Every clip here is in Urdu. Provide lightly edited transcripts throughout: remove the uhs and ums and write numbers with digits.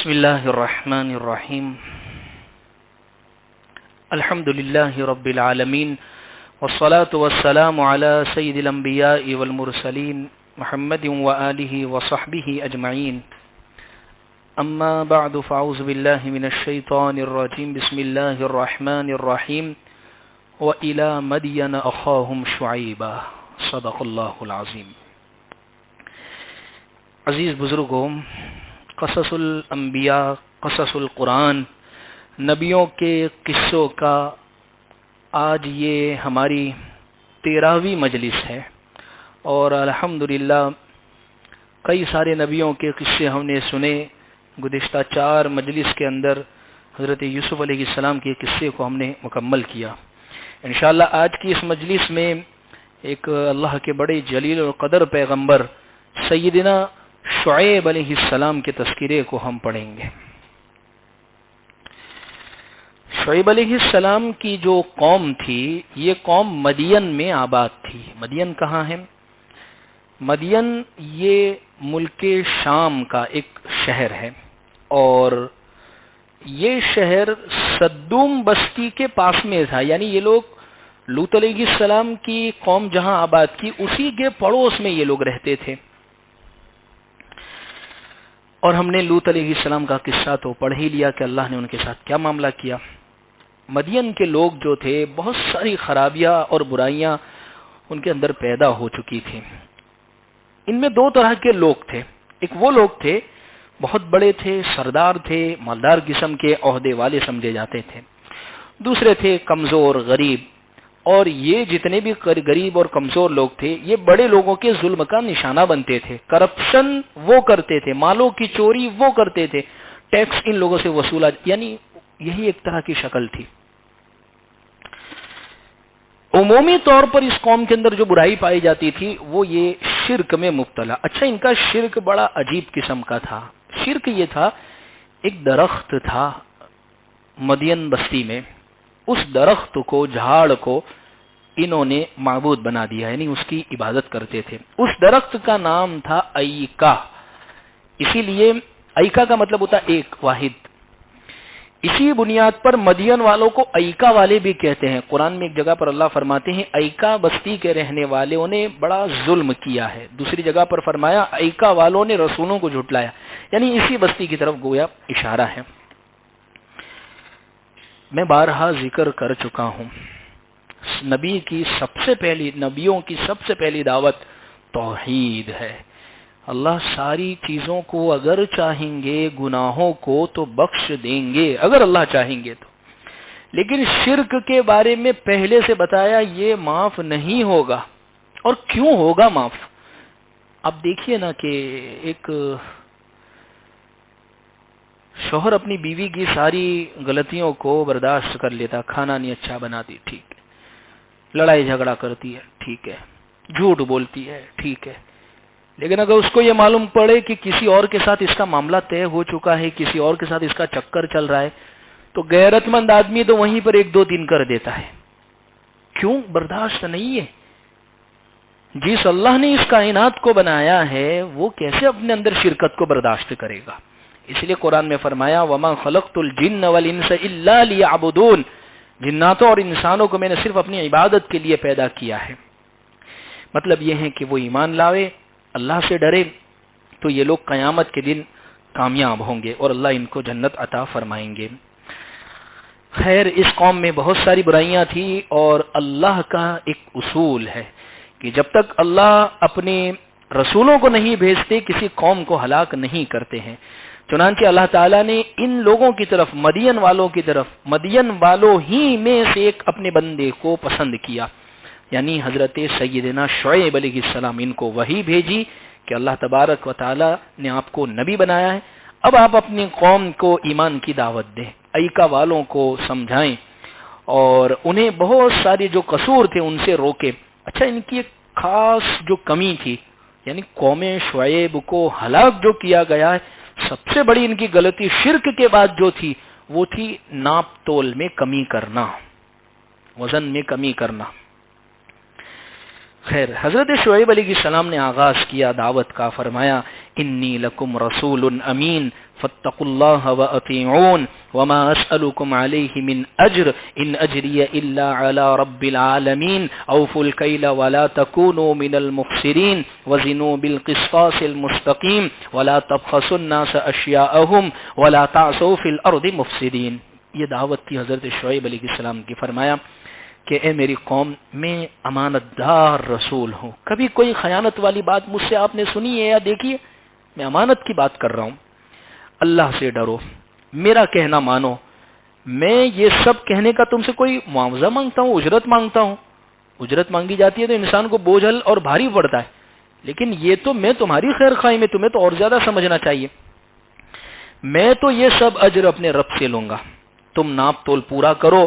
بسم الله الرحمن الرحيم الحمد لله رب العالمين والصلاة والسلام على سيد الأنبياء والمرسلين محمد وآله وصحبه أجمعين أما بعد فأعوذ بالله من الشيطان الرجيم بسم الله الرحمن الرحيم وإلى مدين أخاهم شعيبا صدق الله العظيم. عزیز بزرگوں، قصص الانبیاء، قصص القرآن، نبیوں کے قصوں کا آج یہ ہماری 13ویں مجلس ہے، اور الحمدللہ کئی سارے نبیوں کے قصے ہم نے سنے. گزشتہ 4 مجلس کے اندر حضرت یوسف علیہ السلام کے قصے کو ہم نے مکمل کیا. انشاءاللہ آج کی اس مجلس میں ایک اللہ کے بڑے جلیل و قدر پیغمبر سیدنا شعیب علیہ السلام کے تذکرے کو ہم پڑھیں گے. شعیب علیہ السلام کی جو قوم تھی، یہ قوم مدین میں آباد تھی. مدین کہاں ہے؟ مدین یہ ملک شام کا ایک شہر ہے، اور یہ شہر صدوم بستی کے پاس میں تھا. یعنی یہ لوگ لوط علیہ السلام کی قوم جہاں آباد کی اسی کے پڑوس میں یہ لوگ رہتے تھے. اور ہم نے لوط علیہ السلام کا قصہ تو پڑھ ہی لیا کہ اللہ نے ان کے ساتھ کیا معاملہ کیا. مدین کے لوگ جو تھے، بہت ساری خرابیاں اور برائیاں ان کے اندر پیدا ہو چکی تھیں. ان میں 2 طرح کے لوگ تھے. ایک وہ لوگ تھے بہت بڑے تھے، سردار تھے، مالدار قسم کے عہدے والے سمجھے جاتے تھے. دوسرے تھے کمزور، غریب. اور یہ جتنے بھی غریب اور کمزور لوگ تھے، یہ بڑے لوگوں کے ظلم کا نشانہ بنتے تھے. کرپشن وہ کرتے تھے، مالوں کی چوری وہ کرتے تھے، ٹیکس ان لوگوں سے وصولا. یعنی یہی ایک طرح کی شکل تھی. عمومی طور پر اس قوم کے اندر جو برائی پائی جاتی تھی وہ یہ شرک میں مبتلا. اچھا، ان کا شرک بڑا عجیب قسم کا تھا. شرک یہ تھا، ایک درخت تھا مدین بستی میں، اس درخت کو، جھاڑ کو انہوں نے معبود بنا دیا، یعنی اس کی عبادت کرتے تھے. اس درخت کا نام تھا ایکا. اسی لیے ایکا کا مطلب ہوتا ایک، واحد. اسی بنیاد پر مدین والوں کو ایکا والے بھی کہتے ہیں. قرآن میں ایک جگہ پر اللہ فرماتے ہیں ایکا بستی کے رہنے والوں نے بڑا ظلم کیا ہے. دوسری جگہ پر فرمایا ایکا والوں نے رسولوں کو جھٹلایا. یعنی اسی بستی کی طرف گویا اشارہ ہے. میں بارہا ذکر کر چکا ہوں، نبیوں کی سب سے پہلی دعوت توحید ہے. اللہ ساری چیزوں کو اگر چاہیں گے، گناہوں کو تو بخش دیں گے اگر اللہ چاہیں گے تو. لیکن شرک کے بارے میں پہلے سے بتایا یہ معاف نہیں ہوگا. اور کیوں ہوگا معاف؟ اب دیکھیے نا کہ ایک شوہر اپنی بیوی کی ساری غلطیوں کو برداشت کر لیتا. کھانا نہیں اچھا بناتی، ٹھیک ہے. لڑائی جھگڑا کرتی ہے، ٹھیک ہے. جھوٹ بولتی ہے، ٹھیک ہے. لیکن اگر اس کو یہ معلوم پڑے کہ کسی اور کے ساتھ اس کا معاملہ طے ہو چکا ہے، کسی اور کے ساتھ اس کا چکر چل رہا ہے، تو غیرت مند آدمی تو وہیں پر 1 2 3 کر دیتا ہے. کیوں؟ برداشت نہیں ہے. جس اللہ نے اس کائنات کو بنایا ہے وہ کیسے اپنے اندر شرکت کو برداشت کرے گا؟ اس لیے قرآن میں فرمایا وَمَا خَلَقْتُ الْجِنَّ وَالْإِنسَ إِلَّا لِيَعْبُدُونَ. جناتوں اور انسانوں کو میں نے صرف اپنی عبادت کے لیے پیدا کیا ہے. مطلب یہ ہے کہ وہ ایمان لاوے، اللہ سے ڈرے، تو یہ لوگ قیامت کے دن کامیاب ہوں گے اور اللہ ان کو جنت عطا فرمائیں گے. خیر، اس قوم میں بہت ساری برائیاں تھیں، اور اللہ کا ایک اصول ہے کہ جب تک اللہ اپنے رسولوں کو نہیں بھیجتے کسی قوم کو ہلاک نہیں کرتے ہیں. چنانچہ اللہ تعالیٰ نے ان لوگوں کی طرف، مدین والوں کی طرف، مدین والوں ہی میں سے ایک اپنے بندے کو پسند کیا، یعنی حضرت سیدنا شعیب علیہ السلام. ان کو وحی بھیجی کہ اللہ تبارک و تعالیٰ نے آپ کو نبی بنایا ہے، اب آپ اپنی قوم کو ایمان کی دعوت دیں، ایکا والوں کو سمجھائیں، اور انہیں بہت ساری جو قصور تھے ان سے روکے. اچھا، ان کی ایک خاص جو کمی تھی، یعنی قوم شعیب کو ہلاک جو کیا گیا ہے، سب سے بڑی ان کی غلطی شرک کے بعد جو تھی وہ تھی ناپ تول میں کمی کرنا، وزن میں کمی کرنا. خیر، حضرت شعیب علیہ السلام نے آغاز کیا دعوت کا، فرمایا انی لکم رسول امین فاتقوا اللہ واطیعون وما اسألکم علیہ من اجر ان اجری الا علی رب العالمین اوفوا الکیل ولا تکونوا من المخسرین وزنوا بالقسطاس المستقیم ولا تبخسوا الناس اشیاءهم ولا تعثوا فی الارض مفسدین۔ یہ دعوت تھی حضرت شعیب علیہ السلام کی۔ فرمایا کہ اے میری قوم، میں امانت دار رسول ہوں، کبھی کوئی خیانت والی بات مجھ سے آپ نے سنی ہے یا دیکھی ہے؟ میں امانت کی بات کر رہا ہوں۔ اللہ سے ڈرو، میرا کہنا مانو۔ میں یہ سب کہنے کا تم سے کوئی معاوضہ مانگتا ہوں، اجرت مانگتا ہوں؟ اجرت مانگی جاتی ہے تو انسان کو بوجھل اور بھاری پڑتا ہے، لیکن یہ تو میں تمہاری خیر خواہی میں، تمہیں تو اور زیادہ سمجھنا چاہیے۔ میں تو یہ سب اجر اپنے رب سے لوں گا، تم ناپ تول پورا کرو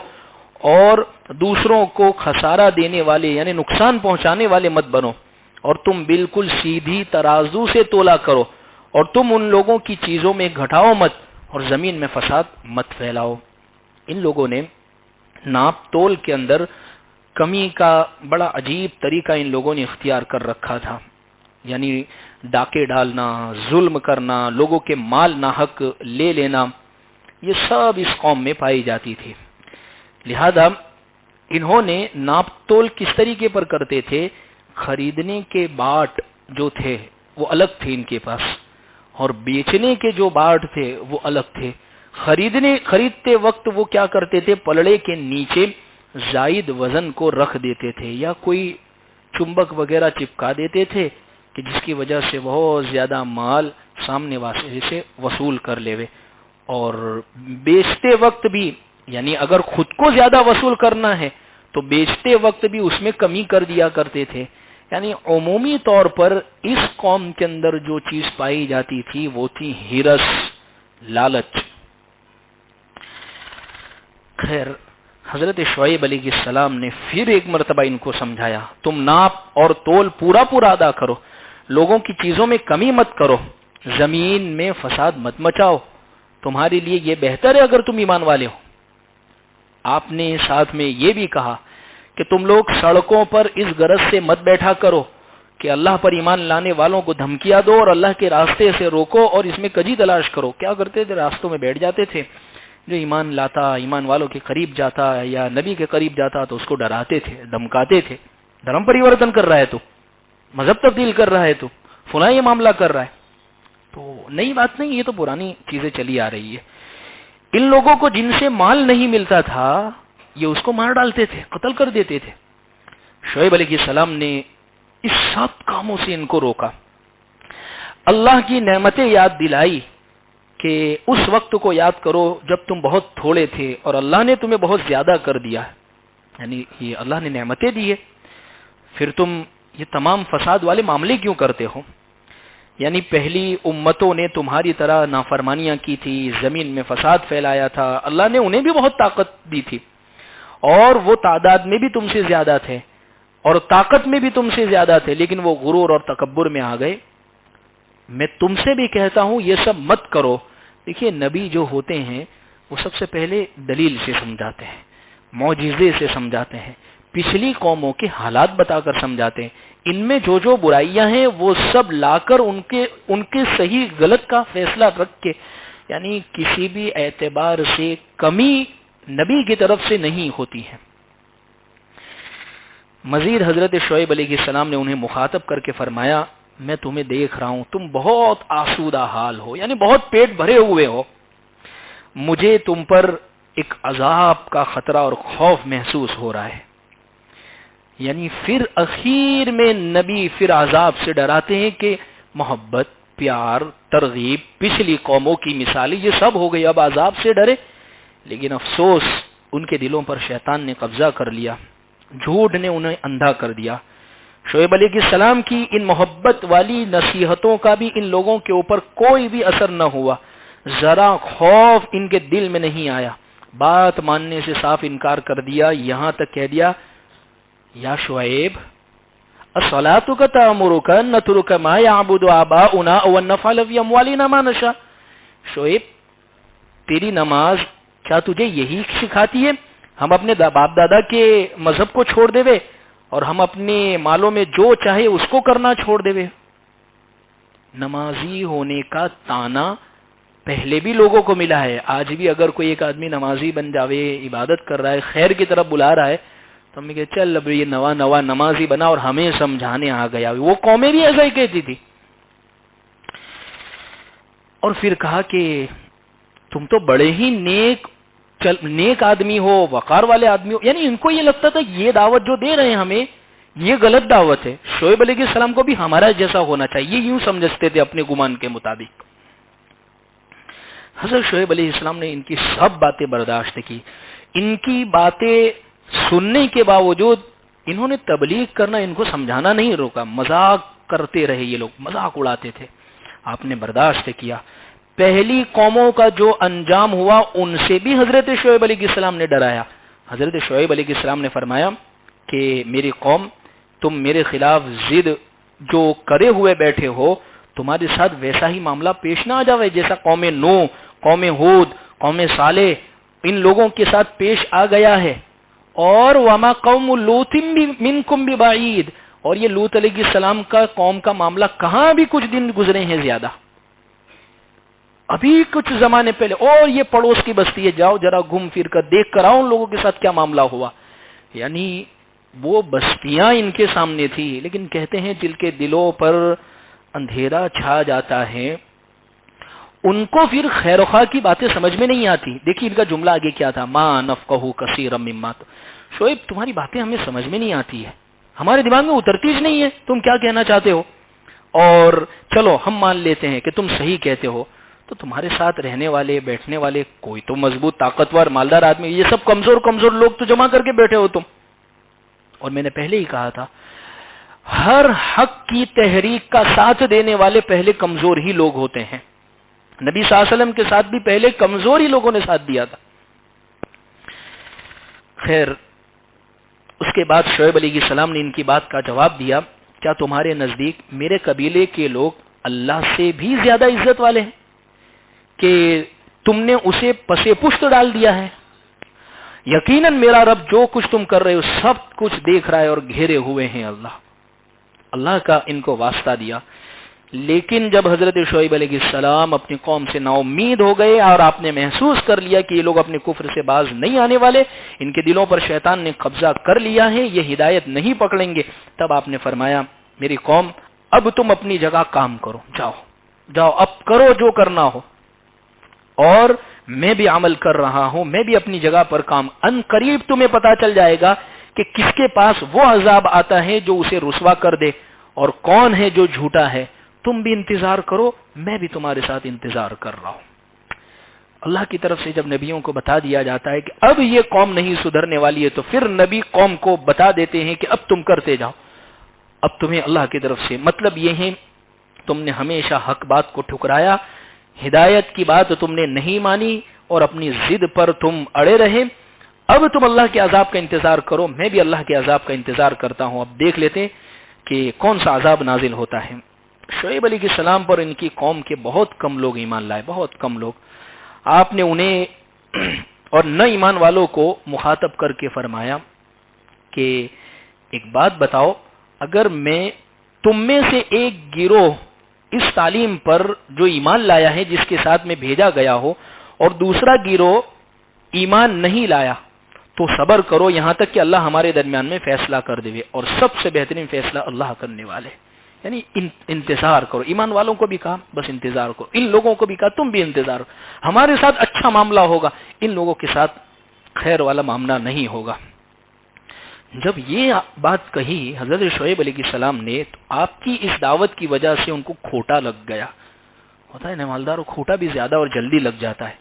اور دوسروں کو خسارہ دینے والے یعنی نقصان پہنچانے والے مت بنو، اور تم بالکل سیدھی ترازو سے تولا کرو، اور تم ان لوگوں کی چیزوں میں گھٹاؤ مت، اور زمین میں فساد مت پھیلاؤ۔ ان لوگوں نے ناپ تول کے اندر کمی کا بڑا عجیب طریقہ ان لوگوں نے اختیار کر رکھا تھا، یعنی ڈاکے ڈالنا، ظلم کرنا، لوگوں کے مال ناحق لے لینا، یہ سب اس قوم میں پائی جاتی تھی۔ لہذا انہوں نے ناپ تول کس طریقے پر کرتے تھے؟ خریدنے کے باٹ جو تھے وہ الگ تھے ان کے پاس، اور بیچنے کے جو باٹ تھے وہ الگ تھے۔ خریدتے وقت وہ کیا کرتے تھے؟ پلڑے کے نیچے زائد وزن کو رکھ دیتے تھے، یا کوئی چمبک وغیرہ چپکا دیتے تھے کہ جس کی وجہ سے بہت زیادہ مال سامنے والے سے وصول کر لیوے۔ اور بیچتے وقت بھی، یعنی اگر خود کو زیادہ وصول کرنا ہے تو بیچتے وقت بھی اس میں کمی کر دیا کرتے تھے۔ یعنی عمومی طور پر اس قوم کے اندر جو چیز پائی جاتی تھی وہ تھی ہرس، لالچ۔ خیر، حضرت شعیب علیہ السلام نے پھر ایک مرتبہ ان کو سمجھایا، تم ناپ اور تول پورا ادا کرو، لوگوں کی چیزوں میں کمی مت کرو، زمین میں فساد مت مچاؤ، تمہارے لیے یہ بہتر ہے اگر تم ایمان والے ہو۔ آپ نے ساتھ میں یہ بھی کہا کہ تم لوگ سڑکوں پر اس غرض سے مت بیٹھا کرو کہ اللہ پر ایمان لانے والوں کو دھمکیاں دو اور اللہ کے راستے سے روکو اور اس میں کجی تلاش کرو۔ کیا کرتے تھے؟ راستوں میں بیٹھ جاتے تھے، جو ایمان لاتا، ایمان والوں کے قریب جاتا یا نبی کے قریب جاتا تو اس کو ڈراتے تھے، دھمکاتے تھے، دھرم پریورتن کر رہا ہے تو، مذہب تبدیل کر رہا ہے تو، فلاں یہ معاملہ کر رہا ہے۔ تو نئی بات نہیں، یہ تو پرانی چیزیں چلی آ رہی ہے۔ ان لوگوں کو جن سے مال نہیں ملتا تھا یہ اس کو مار ڈالتے تھے، قتل کر دیتے تھے۔ شعیب علیہ السلام نے اس سب کاموں سے ان کو روکا، اللہ کی نعمتیں یاد دلائی کہ اس وقت کو یاد کرو جب تم بہت تھوڑے تھے اور اللہ نے تمہیں بہت زیادہ کر دیا، یعنی یہ اللہ نے نعمتیں دی ہے، پھر تم یہ تمام فساد والے معاملے کیوں کرتے ہو؟ یعنی پہلی امتوں نے تمہاری طرح نافرمانیاں کی تھی، زمین میں فساد پھیلایا تھا، اللہ نے انہیں بھی بہت طاقت دی تھی اور وہ تعداد میں بھی تم سے زیادہ تھے اور طاقت میں بھی تم سے زیادہ تھے، لیکن وہ غرور اور تکبر میں آ گئے۔ میں تم سے بھی کہتا ہوں یہ سب مت کرو۔ دیکھیے، نبی جو ہوتے ہیں وہ سب سے پہلے دلیل سے سمجھاتے ہیں، معجزے سے سمجھاتے ہیں، پچھلی قوموں کے حالات بتا کر سمجھاتے ہیں، ان میں جو جو برائیاں ہیں وہ سب لا کر ان کے صحیح غلط کا فیصلہ رکھ کے، یعنی کسی بھی اعتبار سے کمی نبی کی طرف سے نہیں ہوتی ہے۔ مزید حضرت شعیب علیہ السلام نے انہیں مخاطب کر کے فرمایا، میں تمہیں دیکھ رہا ہوں تم بہت آسودہ حال ہو، یعنی بہت پیٹ بھرے ہوئے ہو، مجھے تم پر ایک عذاب کا خطرہ اور خوف محسوس ہو رہا ہے۔ یعنی پھر اخیر میں نبی پھر عذاب سے ڈراتے ہیں کہ محبت، پیار، ترغیب، پچھلی قوموں کی مثالیں یہ سب ہو گئی، اب عذاب سے ڈرے۔ لیکن افسوس، ان کے دلوں پر شیطان نے قبضہ کر لیا، جھوٹ نے انہیں اندھا کر دیا۔ شعیب علیہ السلام کی ان محبت والی نصیحتوں کا بھی ان لوگوں کے اوپر کوئی بھی اثر نہ ہوا، ذرا خوف ان کے دل میں نہیں آیا، بات ماننے سے صاف انکار کر دیا، یہاں تک کہہ دیا، یا شعیب الصلاۃ تأمرک ان نترک ما یعبد آباؤنا او ان نفعل فی اموالنا ما نشاء۔ شعیب، تیری نماز کیا تجھے یہی سکھاتی ہے ہم اپنے باپ دادا کے مذہب کو چھوڑ دے اور ہم اپنے مالوں میں جو چاہے اس کو کرنا چھوڑ دے. نمازی ہونے کا تانا پہلے بھی لوگوں کو ملا ہے. آج بھی اگر کوئی ایک آدمی نمازی بن جاوے, عبادت کر رہا ہے, خیر کی طرف بلا رہا ہے, تو ہم نے کہا چل اب یہ نوا نمازی بنا اور ہمیں سمجھانے آ گیا. وہ قومیں بھی ایسا ہی کہتی تھی. اور پھر کہا کہ تم تو بڑے ہی نیک آدمی ہو, وقار والے آدمی ہو. یعنی ان کو یہ لگتا تھا یہ دعوت جو دے رہے ہیں ہمیں یہ غلط دعوت ہے. شعیب علیہ السلام کو بھی ہمارا جیسا ہونا چاہیے, یوں سمجھتے تھے اپنے گمان کے مطابق. حضرت شعیب علیہ السلام نے ان کی سب باتیں برداشت کی. ان کی باتیں سننے کے باوجود انہوں نے تبلیغ کرنا, ان کو سمجھانا نہیں روکا. مذاق کرتے رہے, یہ لوگ مذاق اڑاتے تھے. آپ نے برداشت کیا. پہلی قوموں کا جو انجام ہوا ان سے بھی حضرت شعیب علیہ السلام نے ڈرایا. حضرت شعیب علیہ السلام نے فرمایا کہ میری قوم, تم میرے خلاف ضد جو کرے ہوئے بیٹھے ہو, تمہارے ساتھ ویسا ہی معاملہ پیش نہ آ جاوے جیسا قوم نوح, قوم ہود, قوم صالح ان لوگوں کے ساتھ پیش آ گیا ہے. اور وما قوم لوط منکم ببعید, اور یہ لوط علیہ السلام کا قوم کا معاملہ کہاں بھی کچھ دن گزرے ہیں زیادہ, ابھی کچھ زمانے پہلے. اور یہ پڑوس کی بستی ہے, جاؤ ذرا گھوم پھر کر دیکھ کر آؤ ان لوگوں کے ساتھ کیا معاملہ ہوا. یعنی وہ بستیاں ان کے سامنے تھی, لیکن کہتے ہیں جن کے دلوں پر اندھیرا چھا جاتا ہے ان کو پھر خیر و خواہ کی باتیں سمجھ میں نہیں آتی. دیکھیے ان کا جملہ آگے کیا تھا, ما نفقہ کثیرا مما. شعیب تمہاری باتیں ہمیں سمجھ میں نہیں آتی ہے, ہمارے دماغ میں اترتی نہیں ہے تم کیا کہنا چاہتے ہو. اور چلو ہم مان لیتے ہیں کہ تم صحیح کہتے ہو, تو تمہارے ساتھ رہنے والے بیٹھنے والے کوئی تو مضبوط طاقتور مالدار آدمی, یہ سب کمزور لوگ تو جمع کر کے بیٹھے ہو تم. اور میں نے پہلے ہی کہا تھا ہر حق کی تحریک کا ساتھ دینے والے پہلے کمزور ہی لوگ ہوتے ہیں. نبی صلی اللہ علیہ وسلم کے ساتھ بھی پہلے کمزور ہی لوگوں نے ساتھ دیا تھا. خیر اس کے بعد شعیب علیہ السلام نے ان کی بات کا جواب دیا, کیا تمہارے نزدیک میرے قبیلے کے لوگ اللہ سے بھی زیادہ عزت والے ہیں کہ تم نے اسے پسے پشت ڈال دیا ہے؟ یقیناً میرا رب جو کچھ تم کر رہے ہو سب کچھ دیکھ رہا ہے اور گھیرے ہوئے ہیں. اللہ کا ان کو واسطہ دیا. لیکن جب حضرت شعیب علیہ السلام اپنی قوم سے نا امید ہو گئے اور آپ نے محسوس کر لیا کہ یہ لوگ اپنے کفر سے باز نہیں آنے والے, ان کے دلوں پر شیطان نے قبضہ کر لیا ہے, یہ ہدایت نہیں پکڑیں گے, تب آپ نے فرمایا میری قوم اب تم اپنی جگہ کام کرو, جاؤ اب کرو جو کرنا ہو, اور میں بھی عمل کر رہا ہوں, میں بھی اپنی جگہ پر کام. ان قریب تمہیں پتا چل جائے گا کہ کس کے پاس وہ عذاب آتا ہے جو اسے رسوا کر دے اور کون ہے جو جھوٹا ہے. تم بھی انتظار کرو, میں بھی تمہارے ساتھ انتظار کر رہا ہوں. اللہ کی طرف سے جب نبیوں کو بتا دیا جاتا ہے کہ اب یہ قوم نہیں سدھرنے والی ہے, تو پھر نبی قوم کو بتا دیتے ہیں کہ اب تم کرتے جاؤ, اب تمہیں اللہ کی طرف سے مطلب یہ ہے تم نے ہمیشہ حق بات کو ٹھکرایا, ہدایت کی بات تم نے نہیں مانی اور اپنی ضد پر تم اڑے رہے. اب تم اللہ کے عذاب کا انتظار کرو, میں بھی اللہ کے عذاب کا انتظار کرتا ہوں. اب دیکھ لیتے کہ کون سا عذاب نازل ہوتا ہے. شعیب علیہ السلام پر ان کی قوم کے بہت کم لوگ ایمان لائے, بہت کم لوگ. آپ نے انہیں اور نہ ایمان والوں کو مخاطب کر کے فرمایا کہ ایک بات بتاؤ, اگر میں تم میں سے ایک گروہ اس تعلیم پر جو ایمان لایا ہے جس کے ساتھ میں بھیجا گیا ہو, اور دوسرا گروہ ایمان نہیں لایا, تو صبر کرو یہاں تک کہ اللہ ہمارے درمیان میں فیصلہ کر دے, اور سب سے بہترین فیصلہ اللہ کرنے والے. یعنی انتظار کرو. ایمان والوں کو بھی کہا بس انتظار کرو, ان لوگوں کو بھی کہا تم بھی انتظار کرو, ہمارے ساتھ اچھا معاملہ ہوگا, ان لوگوں کے ساتھ خیر والا معاملہ نہیں ہوگا. جب یہ بات کہی حضرت شعیب علیہ السلام نے, تو آپ کی اس دعوت کی وجہ سے ان کو کھوٹا لگ گیا. ہوتا ہے نا مالداروں, کھوٹا بھی زیادہ اور جلدی لگ جاتا ہے.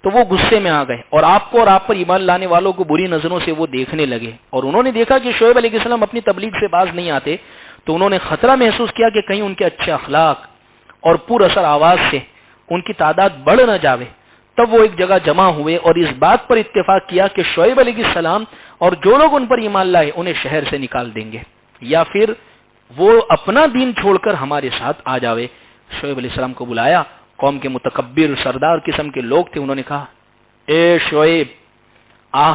تو وہ غصے میں آ گئے اور آپ کو اور آپ پر ایمان لانے والوں کو بری نظروں سے وہ دیکھنے لگے. اور انہوں نے دیکھا کہ شعیب علیہ السلام اپنی تبلیغ سے باز نہیں آتے, تو انہوں نے خطرہ محسوس کیا کہ کہیں ان کے اچھے اخلاق اور پر اثر آواز سے ان کی تعداد بڑھ نہ جاوے. تب وہ ایک جگہ جمع ہوئے اور اس بات پر اتفاق کیا کہ شعیب علیہ السلام اور جو لوگ ان پر ایمان لائے انہیں شہر سے نکال دیں گے, یا پھر وہ اپنا دین چھوڑ کر ہمارے ساتھ آ جاوے. شعیب علیہ السلام کو بلایا, قوم کے متکبر سردار قسم کے لوگ تھے. انہوں نے کہا اے شعیب,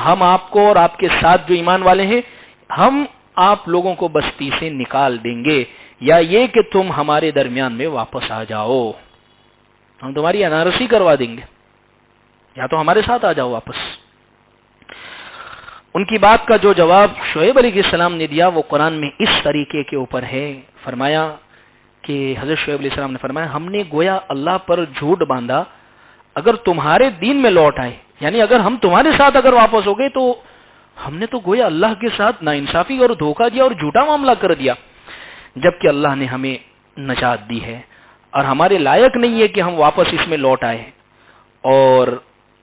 ہم آپ کو اور آپ کے ساتھ جو ایمان والے ہیں, ہم آپ لوگوں کو بستی سے نکال دیں گے، یا یہ کہ تم ہمارے درمیان میں واپس آ جاؤ، ہم تمہاری انارسی کروا دیں گے، یا تو ہمارے ساتھ آ جاؤ واپس۔ ان کی بات کا جو جواب شعیب علیہ السلام نے دیا وہ قرآن میں اس طریقے کے اوپر ہے۔ فرمایا کہ حضرت شعیب علیہ السلام نے فرمایا ہم نے گویا اللہ پر جھوٹ باندھا، اگر تمہارے دین میں لوٹ آئے، یعنی اگر ہم تمہارے ساتھ اگر واپس ہو گئے تو ہم نے تو گویا اللہ کے ساتھ ناانصافی اور دھوکہ دیا اور جھوٹا معاملہ کر دیا، جبکہ اللہ نے ہمیں نجات دی ہے اور ہمارے لائق نہیں ہے کہ ہم واپس اس میں لوٹ آئے، اور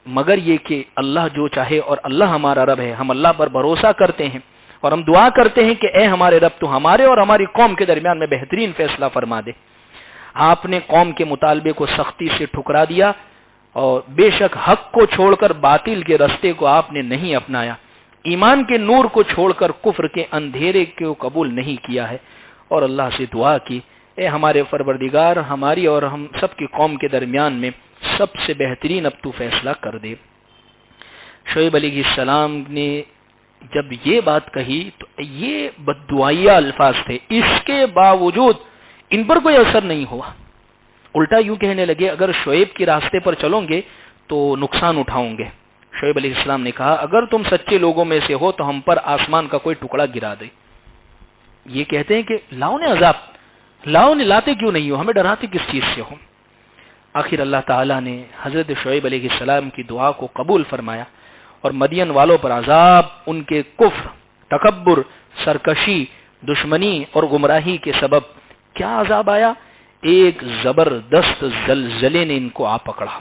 مگر یہ کہ اللہ جو چاہے، اور اللہ ہمارا رب ہے، ہم اللہ پر بھروسہ کرتے ہیں اور ہم دعا کرتے ہیں کہ اے ہمارے رب تو ہمارے اور ہماری قوم کے درمیان میں بہترین فیصلہ فرما دے۔ آپ نے قوم کے مطالبے کو سختی سے ٹھکرا دیا، اور بے شک حق کو چھوڑ کر باطل کے رستے کو آپ نے نہیں اپنایا، ایمان کے نور کو چھوڑ کر کفر کے اندھیرے کو قبول نہیں کیا ہے، اور اللہ سے دعا کی اے ہمارے پروردگار ہماری اور ہم سب کی قوم کے درمیان میں سب سے بہترین اب تو فیصلہ کر دے۔ شعیب علیہ السلام نے جب یہ بات کہی تو یہ بددعائیہ الفاظ تھے، اس کے باوجود ان پر کوئی اثر نہیں ہوا، الٹا یوں کہنے لگے اگر شعیب کے راستے پر چلو گے تو نقصان اٹھاؤں گے۔ شعیب علیہ السلام نے کہا اگر تم سچے لوگوں میں سے ہو تو ہم پر آسمان کا کوئی ٹکڑا گرا دے۔ یہ کہتے ہیں کہ لاؤ نے عذاب، لاؤ نے، لاتے کیوں نہیں ہو، ہمیں ڈراتے کس چیز سے ہو۔ آخر اللہ تعالیٰ نے حضرت شعیب علیہ السلام کی دعا کو قبول فرمایا، اور مدین والوں پر عذاب ان کے کفر، تکبر، سرکشی، دشمنی اور گمراہی کے سبب کیا عذاب آیا؟ ایک زبردست زلزلے نے ان کو آ پکڑا،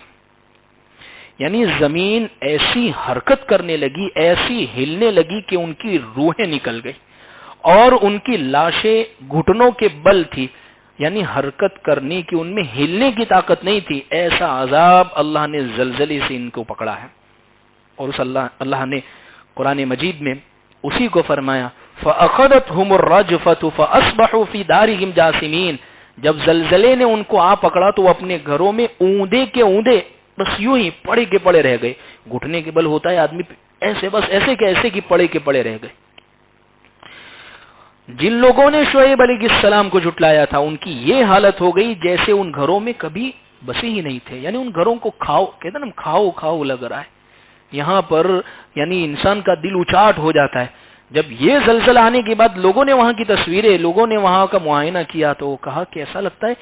یعنی زمین ایسی حرکت کرنے لگی، ایسی ہلنے لگی کہ ان کی روحیں نکل گئی، اور ان کی لاشیں گھٹنوں کے بل تھی، یعنی حرکت کرنے کی، ان میں ہلنے کی طاقت نہیں تھی۔ ایسا عذاب اللہ نے زلزلے سے ان کو پکڑا ہے، اور اس اللہ نے قرآن مجید میں اسی کو فرمایا فَأَخَذَتْهُمُ الرَّجْفَةُ فَأَصْبَحُوا فِي دَارِهِمْ جَاثِمِينَ، جب زلزلے نے ان کو آ پکڑا تو وہ اپنے گھروں میں اوندے کے اوندے بس یوں ہی پڑے کے پڑے رہ گئے۔ گھٹنے کے بل ہوتا ہے آدمی ایسے، بس ایسے کے ایسے کی پڑے کے پڑے رہ گئے۔ جن لوگوں نے شعیب علیہ السلام کو جھٹلایا تھا ان کی یہ حالت ہو گئی جیسے ان گھروں میں کبھی بسے ہی نہیں تھے، یعنی ان گھروں کو کھاؤ، کہتے ہیں نا کھاؤ کھاؤ لگ رہا ہے یہاں پر، یعنی انسان کا دل اچاٹ ہو جاتا ہے۔ جب یہ زلزلہ آنے کے بعد لوگوں نے وہاں کی تصویریں، لوگوں نے وہاں کا معائنہ کیا تو کہا کہ ایسا لگتا ہے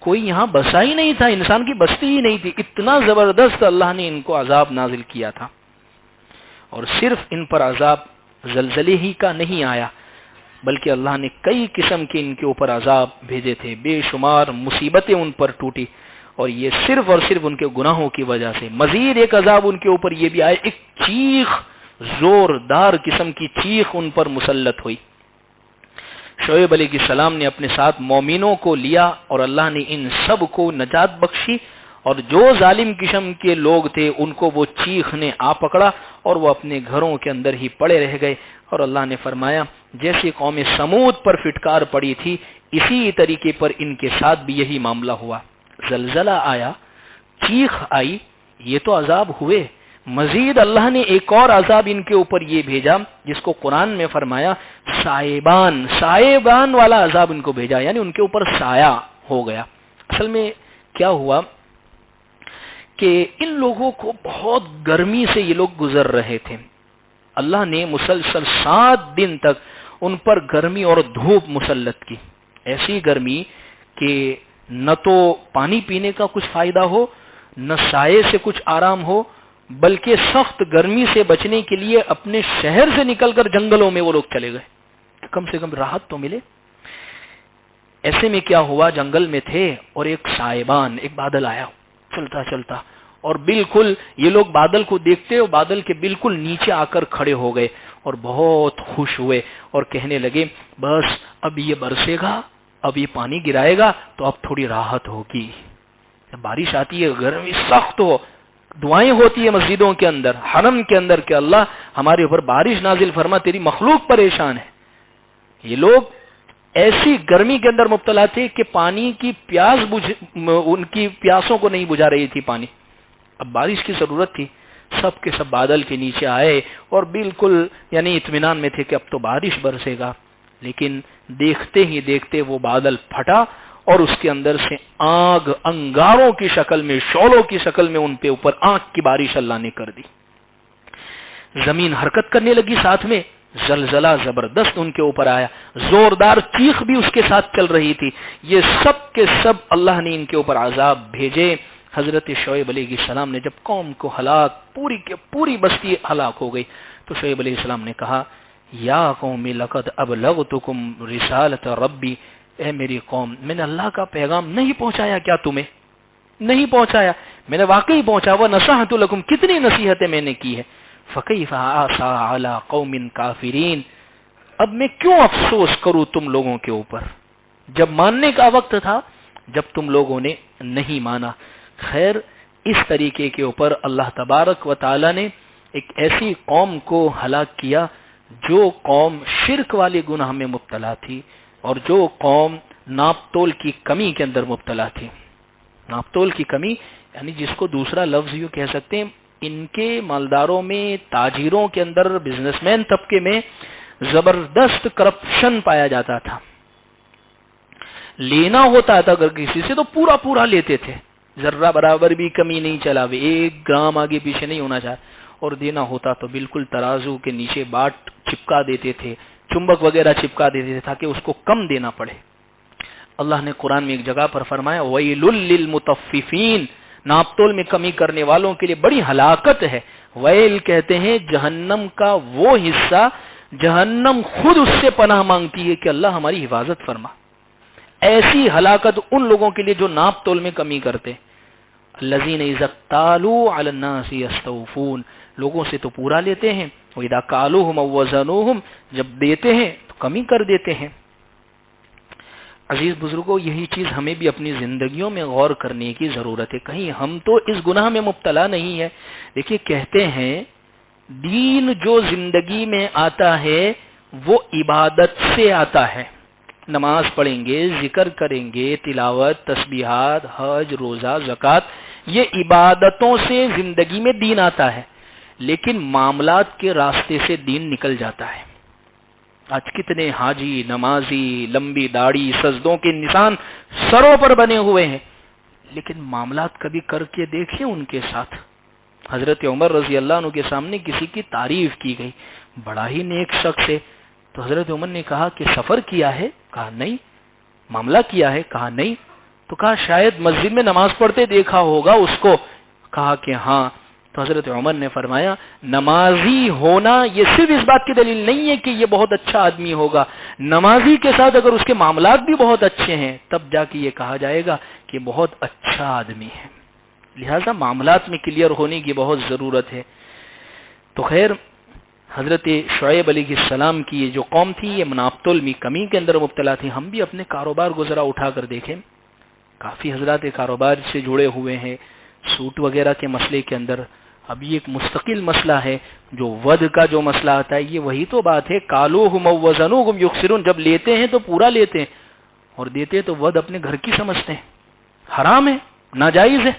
کوئی یہاں بسا ہی نہیں تھا، انسان کی بستی ہی نہیں تھی، اتنا زبردست اللہ نے ان کو عذاب نازل کیا تھا۔ اور صرف ان پر عذاب زلزلے ہی کا نہیں آیا، بلکہ اللہ نے کئی قسم کے ان کے اوپر عذاب بھیجے تھے، بے شمار مصیبتیں ان پر ٹوٹی، اور یہ صرف اور صرف ان کے گناہوں کی وجہ سے۔ مزید ایک عذاب ان کے اوپر یہ بھی آئے، ایک چیخ، زوردار قسم کی چیخ ان پر مسلط ہوئی۔ شعیب علیہ السلام نے اپنے ساتھ مومنوں کو لیا اور اللہ نے ان سب کو نجات بخشی، اور جو ظالم قسم کے لوگ تھے ان کو وہ چیخ نے آ پکڑا اور وہ اپنے گھروں کے اندر ہی پڑے رہ گئے۔ اور اللہ نے فرمایا جیسے قوم سمود پر فٹکار پڑی تھی اسی طریقے پر ان کے ساتھ بھی یہی معاملہ ہوا، زلزلہ آیا، چیخ آئی، یہ تو عذاب ہوئے، مزید اللہ نے ایک اور عذاب ان کے اوپر یہ بھیجا جس کو قرآن میں فرمایا سائبان والا عذاب ان کو بھیجا، یعنی ان کے اوپر سایہ ہو گیا۔ اصل میں کیا ہوا کہ ان لوگوں کو بہت گرمی سے یہ لوگ گزر رہے تھے، اللہ نے مسلسل 7 دن تک ان پر گرمی اور دھوپ مسلط کی، ایسی گرمی کہ نہ تو پانی پینے کا کچھ فائدہ ہو، نہ سائے سے کچھ آرام ہو، بلکہ سخت گرمی سے بچنے کے لیے اپنے شہر سے نکل کر جنگلوں میں وہ لوگ چلے گئے کہ کم سے کم راحت تو ملے۔ ایسے میں کیا ہوا، جنگل میں تھے اور ایک سائبان، ایک بادل آیا چلتا چلتا، اور بالکل یہ لوگ بادل کو دیکھتے اور بادل کے بالکل نیچے آ کر کھڑے ہو گئے اور بہت خوش ہوئے اور کہنے لگے بس اب یہ برسے گا، اب یہ پانی گرائے گا تو اب تھوڑی راحت ہوگی۔ جب بارش آتی ہے گرمی سخت ہو، دعائیں ہوتی ہے مسجدوں کے اندر، حرم کے اندر کہ اللہ ہمارے اوپر بارش نازل فرما، تیری مخلوق پریشان ہے۔ یہ لوگ ایسی گرمی کے اندر مبتلا تھے کہ پانی کی پیاس ان کی پیاسوں کو نہیں بجھا رہی تھی پانی، اب بارش کی ضرورت تھی۔ سب کے سب بادل کے نیچے آئے اور بالکل یعنی اطمینان میں تھے کہ اب تو بارش برسے گا، لیکن دیکھتے ہی دیکھتے وہ بادل پھٹا اور اس کے اندر سے آگ انگاروں کی شکل میں، شعلوں کی شکل میں ان پہ اوپر آگ کی بارش اللہ نے کر دی۔ زمین حرکت کرنے لگی، ساتھ میں زلزلہ زبردست ان کے اوپر آیا، زوردار چیخ بھی اس کے ساتھ چل رہی تھی۔ یہ سب کے سب اللہ نے ان کے اوپر عذاب بھیجے۔ حضرت شعیب علیہ السلام نے جب قوم کو ہلاک، پوری کے پوری بستی ہلاک ہو گئی، تو شعیب علیہ السلام نے کہا یا قوم لقد ابلغتکم رسالت ربی، اے میری قوم میں نے اللہ کا پیغام نہیں پہنچایا کیا تمہیں؟ نہیں پہنچایا، میں نے واقعی پہنچا، ونصحت لکم، کتنی نصیحتیں میں نے کی ہے، فکیف آسا علی قوم کافرین، اب میں کیوں افسوس کروں تم لوگوں کے اوپر، جب ماننے کا وقت تھا، جب تم لوگوں نے نہیں مانا۔ خیر، اس طریقے کے اوپر اللہ تبارک و تعالی نے ایک ایسی قوم کو ہلاک کیا جو قوم شرک والے گناہ میں مبتلا تھی، اور جو قوم ناپ تول کی کمی کے اندر مبتلا تھی۔ ناپ تول کی کمی یعنی جس کو دوسرا لفظ یوں کہہ سکتے ہیں، ان کے مالداروں میں، تاجروں کے اندر، بزنس مین طبقے میں زبردست کرپشن پایا جاتا تھا۔ لینا ہوتا تھا اگر کسی سے تو پورا پورا لیتے تھے، ذرہ برابر بھی کمی نہیں چلاوے، ایک گرام آگے پیچھے نہیں ہونا چاہے، اور دینا ہوتا تو بالکل ترازو کے نیچے باٹ چپکا دیتے تھے، چمبک وغیرہ چپکا دیتے تھے تاکہ اس کو کم دینا پڑے۔ اللہ نے قرآن میں ایک جگہ پر فرمایا وَيْلٌ لِّلْمُطَفِّفِينَ، ناپ تول میں کمی کرنے والوں کے لیے بڑی ہلاکت ہے۔ ویل کہتے ہیں جہنم کا وہ حصہ، جہنم خود اس سے پناہ مانگتی ہے کہ اللہ ہماری حفاظت فرما۔ ایسی ہلاکت ان لوگوں کے لیے جو ناپ تول میں کمی کرتے۔ الذین اذا اکتالوا علی الناس یستوفون، لوگوں سے تو پورا لیتے ہیں، واذا کالوہم او وزنوہم، جب دیتے ہیں تو کمی کر دیتے ہیں۔ عزیز بزرگوں، یہی چیز ہمیں بھی اپنی زندگیوں میں غور کرنے کی ضرورت ہے، کہیں ہم تو اس گناہ میں مبتلا نہیں ہے۔ دیکھیے کہتے ہیں دین جو زندگی میں آتا ہے وہ عبادت سے آتا ہے، نماز پڑھیں گے، ذکر کریں گے، تلاوت، تسبیحات، حج، روزہ، زکوٰۃ، یہ عبادتوں سے زندگی میں دین آتا ہے، لیکن معاملات کے راستے سے دین نکل جاتا ہے۔ آج کتنے حاجی، نمازی، لمبی داڑھی، سجدوں کے نشان سروں پر بنے ہوئے ہیں، لیکن معاملات کبھی کر کے دیکھیں ان کے ساتھ۔ حضرت عمر رضی اللہ عنہ کے سامنے کسی کی تعریف کی گئی، بڑا ہی نیک شخص ہے، تو حضرت عمر نے کہا کہ سفر کیا ہے؟ کہا نہیں۔ معاملہ کیا ہے؟ کہا نہیں۔ تو کہا شاید مسجد میں نماز پڑھتے دیکھا ہوگا اس کو؟ کہا کہ ہاں۔ تو حضرت عمر نے فرمایا نمازی ہونا یہ صرف اس بات کی دلیل نہیں ہے کہ یہ بہت اچھا آدمی ہوگا، نمازی کے ساتھ اگر اس کے معاملات بھی بہت اچھے ہیں تب جا کے یہ کہا جائے گا کہ بہت اچھا آدمی ہے۔ لہذا معاملات میں کلیئر ہونے کی بہت ضرورت ہے۔ تو خیر، حضرت شعیب علیہ السلام کی یہ جو قوم تھی یہ ناپ تول میں کمی کے اندر مبتلا تھی۔ ہم بھی اپنے کاروبار کو ذرا اٹھا کر دیکھیں، کافی حضرات کاروبار سے جڑے ہوئے ہیں، سوٹ وغیرہ کے مسئلے کے اندر ابھی ایک مستقل مسئلہ ہے جو ود کا جو مسئلہ آتا ہے، یہ وہی تو بات ہے کالوہم وزنوہم یخسرون، جب لیتے ہیں تو پورا لیتے ہیں اور دیتے ہیں تو ود اپنے گھر کی سمجھتے ہیں، حرام ہے، ناجائز ہے۔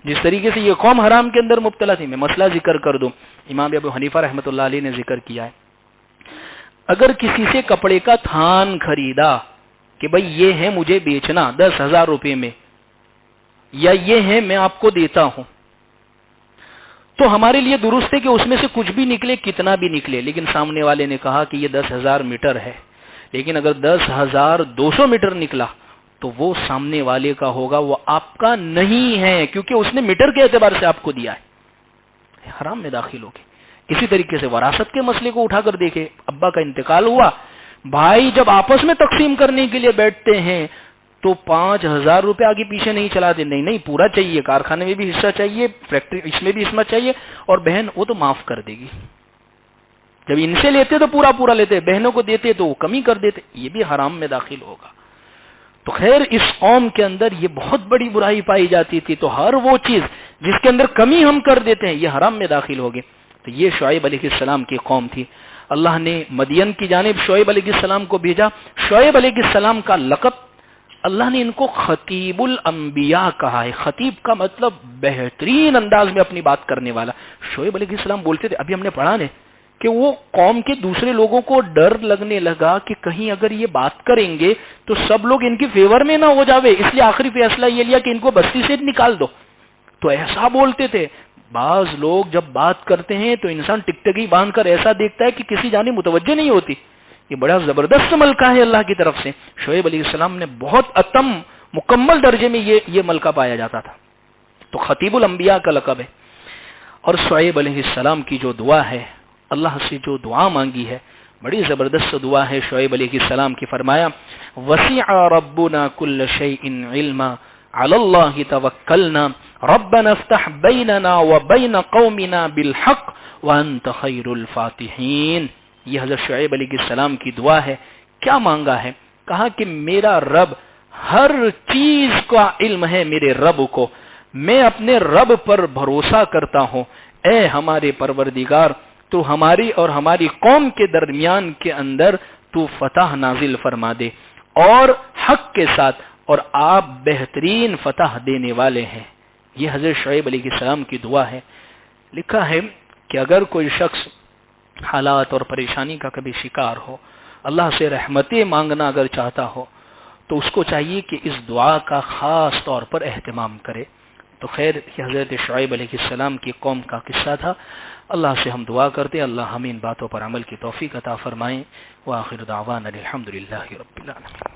جس طریقے سے یہ قوم حرام کے اندر مبتلا تھی، میں مسئلہ ذکر کر دوں، امام ابو حنیفہ رحمۃ اللہ علیہ نے ذکر کیا ہے، اگر کسی سے کپڑے کا تھان خریدا کہ بھئی یہ ہے مجھے بیچنا 10,000 روپے میں، یا یہ ہے میں آپ کو دیتا ہوں، تو ہمارے لیے درست ہے کہ اس میں سے کچھ بھی نکلے، کتنا بھی نکلے، لیکن سامنے والے نے کہا کہ یہ 10,000 میٹر ہے، لیکن اگر 10,200 میٹر نکلا تو وہ سامنے والے کا ہوگا، وہ آپ کا نہیں ہے، کیونکہ اس نے میٹر کے اعتبار سے آپ کو دیا ہے، حرام میں داخل ہوگی۔ اسی طریقے سے وراثت کے مسئلے کو اٹھا کر دیکھیں، ابا کا انتقال ہوا، بھائی جب آپس میں تقسیم کرنے کے لیے بیٹھتے ہیں تو 5,000 روپے آگے پیچھے نہیں چلاتے، نہیں پورا چاہیے، کارخانے میں بھی حصہ چاہیے، فیکٹری اس میں بھی حصہ چاہیے، اور بہن وہ تو معاف کر دے گی، جب ان سے لیتے تو پورا پورا لیتے، بہنوں کو دیتے تو وہ کمی کر دیتے، یہ بھی حرام میں داخل ہوگا۔ تو خیر اس قوم کے اندر یہ بہت بڑی برائی پائی جاتی تھی، تو ہر وہ چیز جس کے اندر کمی ہم کر دیتے ہیں یہ حرام میں داخل ہوگی۔ تو یہ شعیب علیہ السلام کی قوم تھی، اللہ نے مدین کی جانب شعیب علیہ السلام کو بھیجا۔ شعیب علیہ السلام کا لقب اللہ نے ان کو خطیب الانبیاء کہا ہے. خطیب کا مطلب بہترین انداز میں اپنی بات کرنے والا. شعیب علیہ السلام بولتے تھے, ابھی ہم نے پڑھا نا کہ وہ قوم کے دوسرے لوگوں کو ڈر لگنے لگا کہ کہیں اگر یہ بات کریں گے تو سب لوگ ان کی فیور میں نہ ہو جاوے, اس لیے آخری فیصلہ یہ لیا کہ ان کو بستی سے نکال دو. تو ایسا بولتے تھے. بعض لوگ جب بات کرتے ہیں تو انسان ٹکٹکی باندھ کر ایسا دیکھتا ہے کہ کسی جانب متوجہ نہیں ہوتی. یہ بڑا زبردست ملکہ ہے اللہ کی طرف سے. شعیب علیہ السلام نے بہت اتم مکمل درجے میں یہ ملکہ پایا جاتا تھا. تو خطیب الانبیاء کا لقب ہے. اور شعیب علیہ السلام کی جو دعا ہے, اللہ سے جو دعا مانگی ہے, بڑی زبردست دعا ہے شعیب علیہ السلام کی. فرمایا وسع ربنا كل شيء علما على الله توکلنا ربنا افتح بیننا وبین قومنا بالحق وانت خیر الفاتحین. یہ حضرت شعیب علیہ السلام کی دعا ہے. کیا مانگا ہے؟ کہا کہ میرا رب ہر چیز کا علم ہے, میرے رب کو, میں اپنے رب پر بھروسہ کرتا ہوں. اے ہمارے پروردگار, تو ہماری اور ہماری قوم کے درمیان کے اندر تو فتح نازل فرما دے اور حق کے ساتھ, اور آپ بہترین فتح دینے والے ہیں. یہ حضرت شعیب علیہ السلام کی دعا ہے. لکھا ہے کہ اگر کوئی شخص حالات اور پریشانی کا کبھی شکار ہو, اللہ سے رحمتیں مانگنا اگر چاہتا ہو, تو اس کو چاہیے کہ اس دعا کا خاص طور پر اہتمام کرے. تو خیر, یہ حضرت شعیب علیہ السلام کی قوم کا قصہ تھا. اللہ سے ہم دعا کرتے اللہ ہمیں ان باتوں پر عمل کی توفیق عطا فرمائیں. وآخر دعوانا الحمدللہ رب العالمین.